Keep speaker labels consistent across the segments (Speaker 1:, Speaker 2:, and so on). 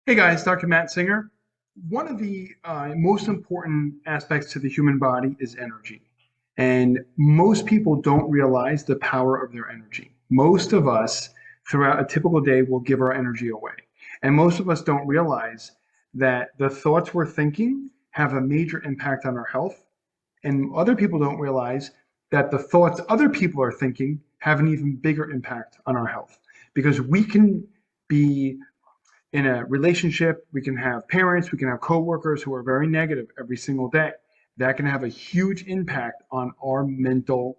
Speaker 1: Hey guys, Dr. Matt Singer. One of the most important aspects to the human body is energy. And most people don't realize the power of their energy. Most of us, throughout a typical day, will give our energy away. And most of us don't realize that the thoughts we're thinking have a major impact on our health. And other people don't realize that the thoughts other people are thinking have an even bigger impact on our health. Because we can be in a relationship, we can have parents, we can have coworkers who are very negative every single day. That can have a huge impact on our mental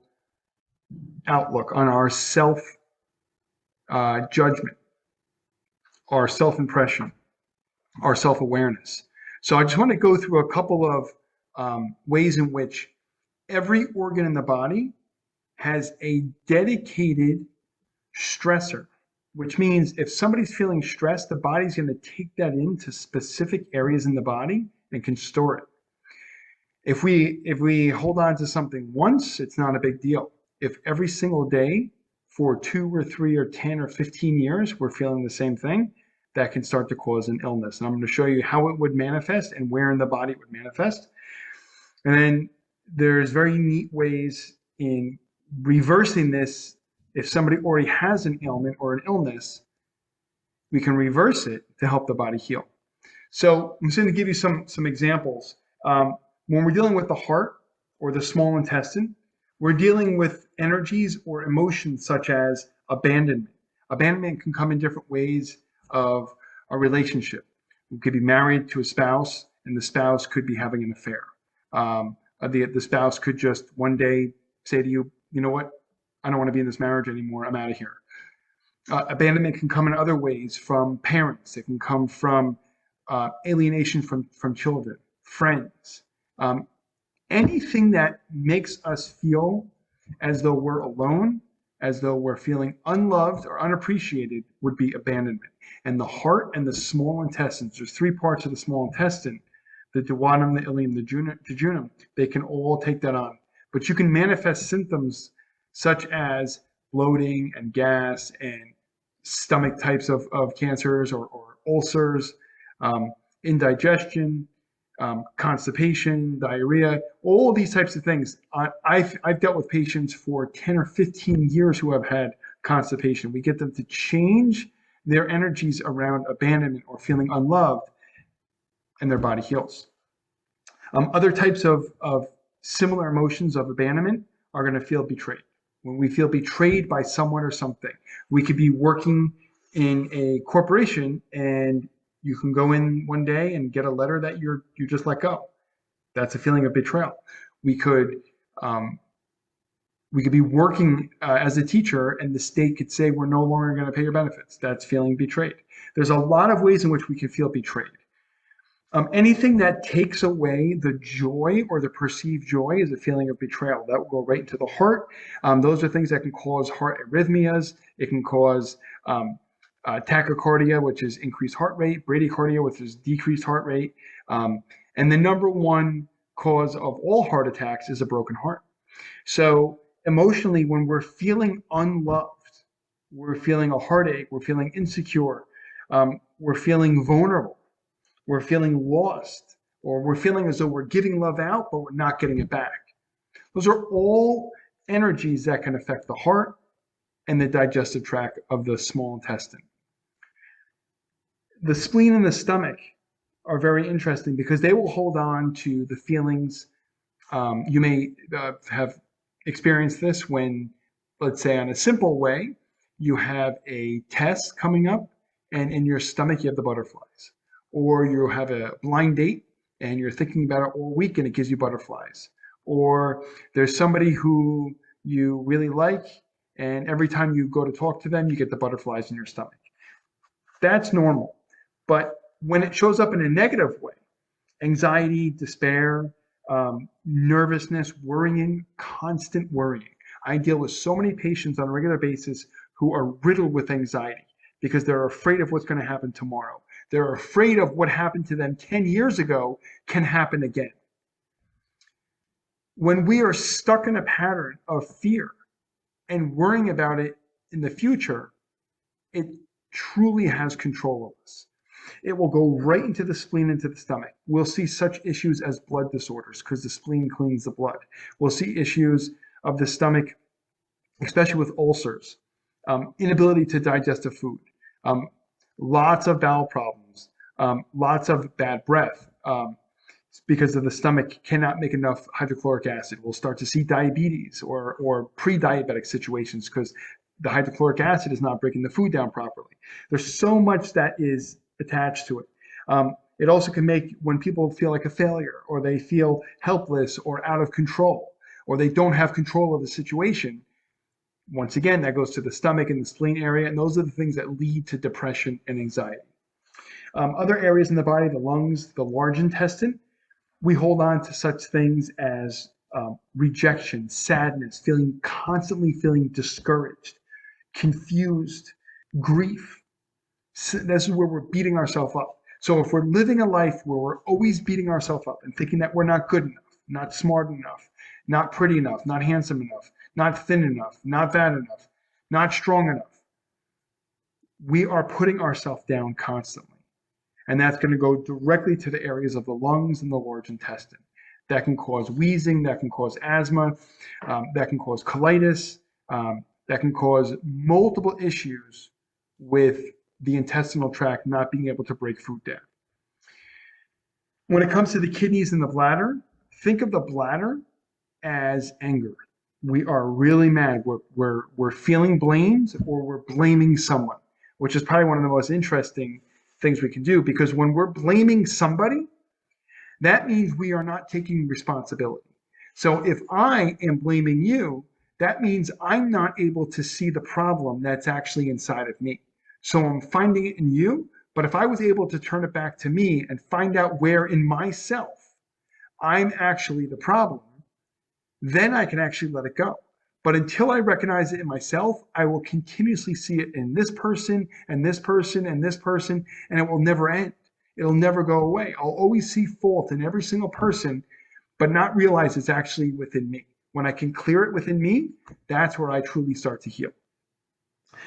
Speaker 1: outlook, on our self judgment, our self impression, our self awareness. So I just want to go through a couple of ways in which every organ in the body has a dedicated stressor, which means if somebody's feeling stressed, the body's going to take that into specific areas in the body and can store it. If we hold on to something once, it's not a big deal. If every single day for 2 or 3 or 10 or 15 years we're feeling the same thing, that can start to cause an illness. And I'm going to show you how it would manifest and where in the body it would manifest. And then there's very neat ways in reversing this. If somebody already has an ailment or an illness, we can reverse it to help the body heal. So I'm just going to give you some examples. When we're dealing with the heart or the small intestine, we're dealing with energies or emotions such as abandonment. Abandonment can come in different ways of a relationship. We could be married to a spouse, and the spouse could be having an affair. The spouse could just one day say to you, you know what, I don't want to be in this marriage anymore. I'm out of here. Abandonment can come in other ways from parents. It can come from alienation from children, friends. Anything that makes us feel as though we're alone, as though we're feeling unloved or unappreciated would be abandonment. And the heart and the small intestines, there's three parts of the small intestine, the duodenum, the ileum, the jejunum, they can all take that on. But you can manifest symptoms such as bloating and gas and stomach types of cancers or ulcers, indigestion, constipation, diarrhea, all these types of things. I've dealt with patients for 10 or 15 years who have had constipation. We get them to change their energies around abandonment or feeling unloved, and their body heals. Other types of similar emotions of abandonment are going to feel betrayed. When we feel betrayed by someone or something, we could be working in a corporation and you can go in one day and get a letter that you just let go. That's a feeling of betrayal. We could be working as a teacher and the state could say we're no longer going to pay your benefits. That's feeling betrayed. There's a lot of ways in which we can feel betrayed. Anything that takes away the joy or the perceived joy is a feeling of betrayal. That will go right into the heart. Those are things that can cause heart arrhythmias. It can cause tachycardia, which is increased heart rate, bradycardia, which is decreased heart rate. And the number one cause of all heart attacks is a broken heart. So emotionally, when we're feeling unloved, we're feeling a heartache, we're feeling insecure, we're feeling vulnerable, we're feeling lost, or we're feeling as though we're giving love out, but we're not getting it back. Those are all energies that can affect the heart and the digestive tract of the small intestine. The spleen and the stomach are very interesting because they will hold on to the feelings. You may have experienced this when, let's say, on a simple way, you have a test coming up, and in your stomach you have the butterflies. Or you have a blind date and you're thinking about it all week and it gives you butterflies. Or there's somebody who you really like and every time you go to talk to them, you get the butterflies in your stomach. That's normal. But when it shows up in a negative way, anxiety, despair, nervousness, worrying, constant worrying. I deal with so many patients on a regular basis who are riddled with anxiety because they're afraid of what's going to happen tomorrow. They're afraid of what happened to them 10 years ago can happen again. When we are stuck in a pattern of fear and worrying about it in the future, it truly has control of us. it will go right into the spleen, into the stomach. We'll see such issues as blood disorders because the spleen cleans the blood. We'll see issues of the stomach, especially with ulcers, inability to digest a food, lots of bowel problems, lots of bad breath, because of the stomach cannot make enough hydrochloric acid. We'll start to see diabetes or pre-diabetic situations because the hydrochloric acid is not breaking the food down properly. There's so much that is attached to it. It also can make when people feel like a failure, or they feel helpless or out of control, or they don't have control of the situation. Once again, that goes to the stomach and the spleen area, and those are the things that lead to depression and anxiety. Other areas in the body, the lungs, the large intestine, we hold on to such things as rejection, sadness, constantly feeling discouraged, confused, grief. So this is where we're beating ourselves up. So if we're living a life where we're always beating ourselves up and thinking that we're not good enough, not smart enough, not pretty enough, not handsome enough, not thin enough, not fat enough, not strong enough, we are putting ourselves down constantly. And that's going to go directly to the areas of the lungs and the large intestine. That can cause wheezing, that can cause asthma, that can cause colitis, that can cause multiple issues with the intestinal tract not being able to break food down. When it comes to the kidneys and the bladder, think of the bladder as anger. We are really mad. We're feeling blamed, or we're blaming someone, which is probably one of the most interesting things we can do, because when we're blaming somebody, that means we are not taking responsibility. So if I am blaming you, that means I'm not able to see the problem that's actually inside of me. So I'm finding it in you, but if I was able to turn it back to me and find out where in myself I'm actually the problem, then I can actually let it go. But until I recognize it in myself, I will continuously see it in this person and this person and this person, and it will never end. It'll never go away. I'll always see fault in every single person, but not realize it's actually within me. When I can clear it within me, that's where I truly start to heal.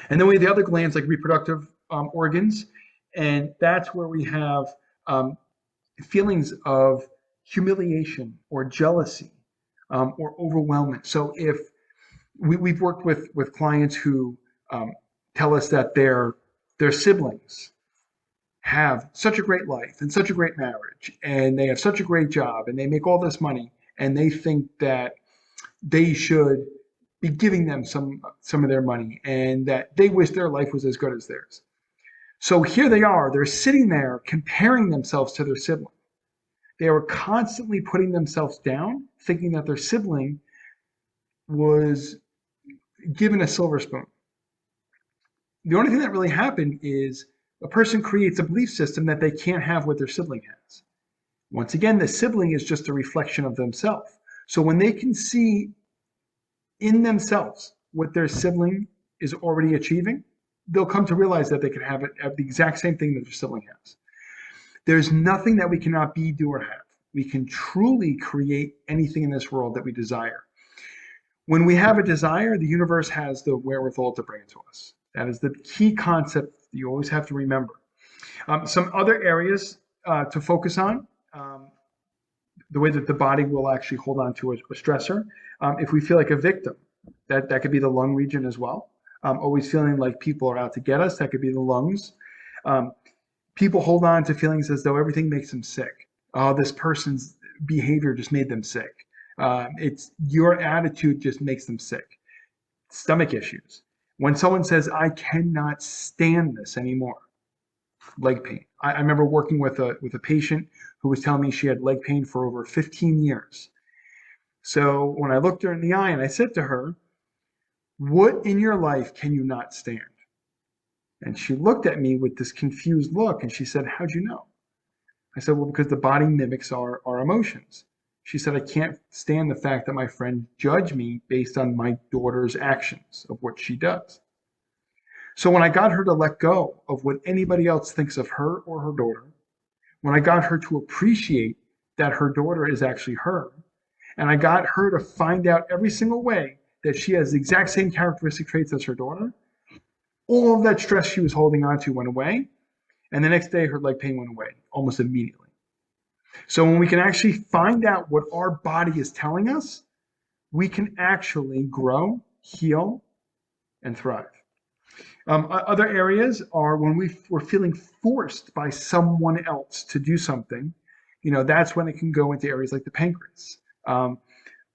Speaker 1: And then we have the other glands like reproductive organs, and that's where we have feelings of humiliation or jealousy or overwhelming. So if we've worked with clients who tell us that their siblings have such a great life and such a great marriage, and they have such a great job, and they make all this money, and they think that they should be giving them some of their money, and that they wish their life was as good as theirs. So here they are, they're sitting there comparing themselves to their sibling. They are constantly putting themselves down, thinking that their sibling was given a silver spoon. The only thing that really happened is a person creates a belief system that they can't have what their sibling has. Once again, the sibling is just a reflection of themselves. So when they can see in themselves what their sibling is already achieving, they'll come to realize that they could have the exact same thing that their sibling has. There's nothing that we cannot be, do, or have. We can truly create anything in this world that we desire. When we have a desire, the universe has the wherewithal to bring it to us. That is the key concept you always have to remember. Some other areas to focus on, the way that the body will actually hold on to a stressor. If we feel like a victim, that could be the lung region as well. Always feeling like people are out to get us, that could be the lungs. People hold on to feelings as though everything makes them sick. Oh, this person's behavior just made them sick. It's your attitude just makes them sick. Stomach issues. When someone says, I cannot stand this anymore, leg pain. I remember working with a patient who was telling me she had leg pain for over 15 years. So when I looked her in the eye and I said to her, what in your life can you not stand? And she looked at me with this confused look and she said, how'd you know? I said, well, because the body mimics our emotions. She said, I can't stand the fact that my friend judged me based on my daughter's actions of what she does. So when I got her to let go of what anybody else thinks of her or her daughter, when I got her to appreciate that her daughter is actually her, and I got her to find out every single way that she has the exact same characteristic traits as her daughter, all of that stress she was holding on to went away, And the next day, her leg pain went away almost immediately. So when we can actually find out what our body is telling us, we can actually grow, heal, and thrive. Other areas are when we're feeling forced by someone else to do something. That's when it can go into areas like the pancreas.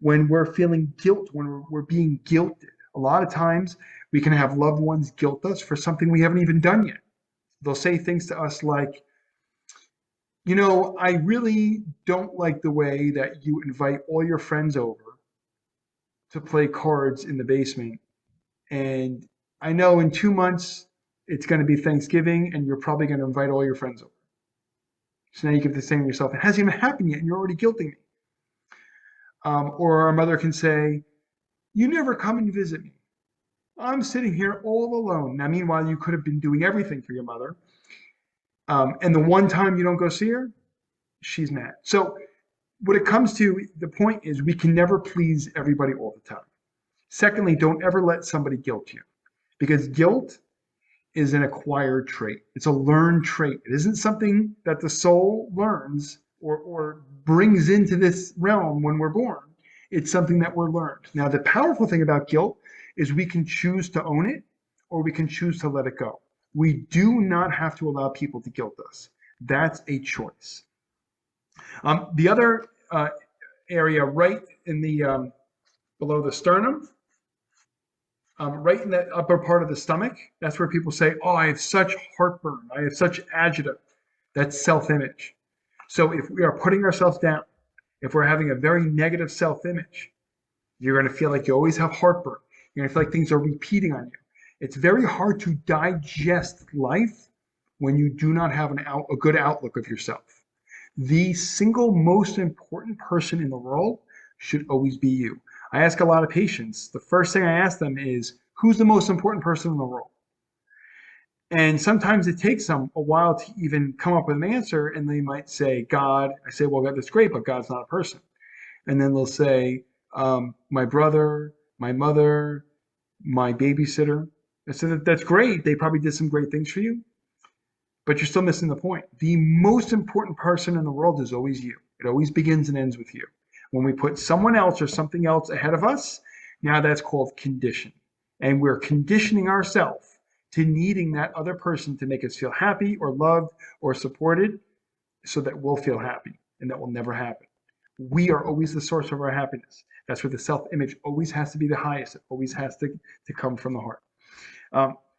Speaker 1: When we're feeling guilt, when we're being guilted, a lot of times we can have loved ones guilt us for something we haven't even done yet. They'll say things to us like, I really don't like the way that you invite all your friends over to play cards in the basement. And I know in 2 months it's going to be Thanksgiving and you're probably going to invite all your friends over. So now you get the same yourself. It hasn't even happened yet and you're already guilting me. Or our mother can say, you never come and visit me. I'm sitting here all alone. Now, meanwhile, you could have been doing everything for your mother. And the one time you don't go see her, she's mad. So what it comes to, the point is we can never please everybody all the time. Secondly, don't ever let somebody guilt you, because guilt is an acquired trait. It's a learned trait. It isn't something that the soul learns or brings into this realm when we're born. It's something that we're learned. Now, the powerful thing about guilt is we can choose to own it or we can choose to let it go. We do not have to allow people to guilt us. That's a choice. The other area right in the below the sternum, right in that upper part of the stomach, that's where people say, oh, I have such heartburn, I have such agita. That's self-image. So if we are putting ourselves down, if we're having a very negative self-image, you're going to feel like you always have heartburn. You're going to feel like things are repeating on you. It's very hard to digest life when you do not have a good outlook of yourself. The single most important person in the world should always be you. I ask a lot of patients, the first thing I ask them is, who's the most important person in the world? And sometimes it takes them a while to even come up with an answer, and they might say, God. I say, well, that's great, but God's not a person. And then they'll say, my brother, my mother, my babysitter. I said, that's great. They probably did some great things for you, but you're still missing the point. The most important person in the world is always you. It always begins and ends with you. When we put someone else or something else ahead of us, now that's called condition. And we're conditioning ourselves to needing that other person to make us feel happy or loved or supported so that we'll feel happy, and that will never happen. We are always the source of our happiness. That's where the self-image always has to be the highest. It always has to come from the heart.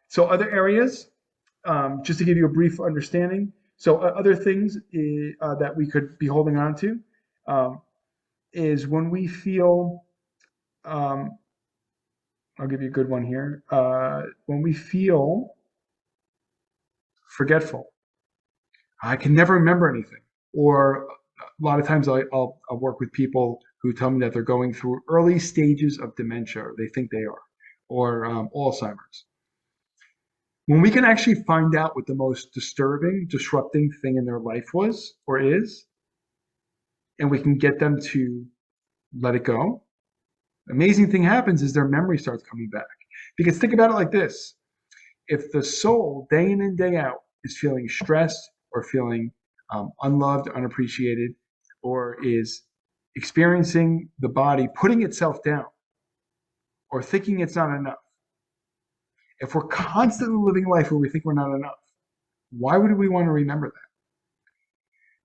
Speaker 1: So other areas, just to give you a brief understanding. So other things that we could be holding on to is when we feel, I'll give you a good one here. When we feel forgetful, I can never remember anything. Or a lot of times I'll work with people who tell me that they're going through early stages of dementia, or they think they are, or Alzheimer's. When we can actually find out what the most disturbing, disrupting thing in their life was or is, and we can get them to let it go, amazing thing happens is their memory starts coming back. Because think about it like this. If the soul, day in and day out, is feeling stressed or feeling unloved, unappreciated, or is experiencing the body putting itself down or thinking it's not enough, if we're constantly living life where we think we're not enough, why would we want to remember that?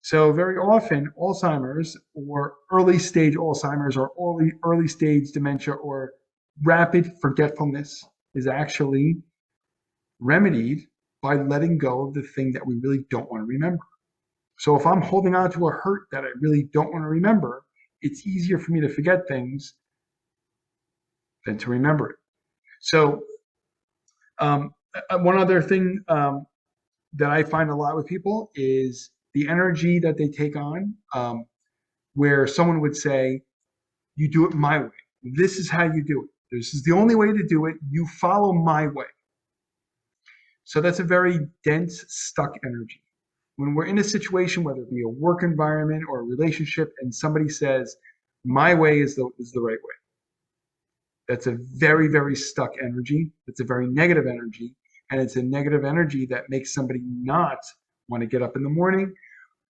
Speaker 1: So very often, Alzheimer's or early stage Alzheimer's or early stage dementia or rapid forgetfulness is actually remedied by letting go of the thing that we really don't want to remember. So if I'm holding on to a hurt that I really don't want to remember, it's easier for me to forget things than to remember it. So one other thing that I find a lot with people is the energy that they take on, where someone would say, you do it my way. This is how you do it. This is the only way to do it. You follow my way. So that's a very dense, stuck energy. When we're in a situation, whether it be a work environment or a relationship, and somebody says, my way is the right way. That's a very, very stuck energy. It's a very negative energy. And it's a negative energy that makes somebody not want to get up in the morning.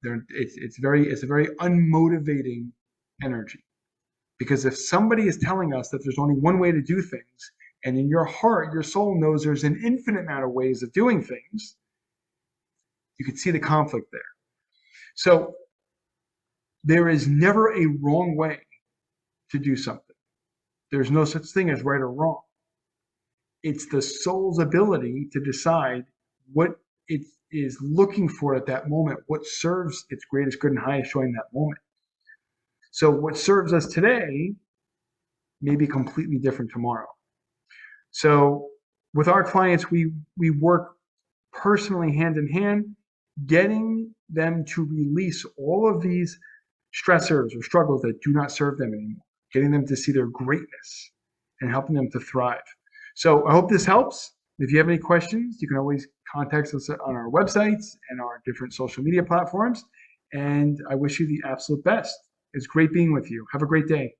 Speaker 1: It's a very unmotivating energy. Because if somebody is telling us that there's only one way to do things, and in your heart, your soul knows there's an infinite amount of ways of doing things, you can see the conflict there. So there is never a wrong way to do something. There's no such thing as right or wrong. It's the soul's ability to decide what it is looking for at that moment, what serves its greatest good and highest joy in that moment. So what serves us today may be completely different tomorrow. So with our clients, we work personally hand in hand, getting them to release all of these stressors or struggles that do not serve them anymore, getting them to see their greatness and helping them to thrive. So I hope this helps. If you have any questions, you can always contact us on our websites and our different social media platforms. And I wish you the absolute best. It's great being with you. Have a great day.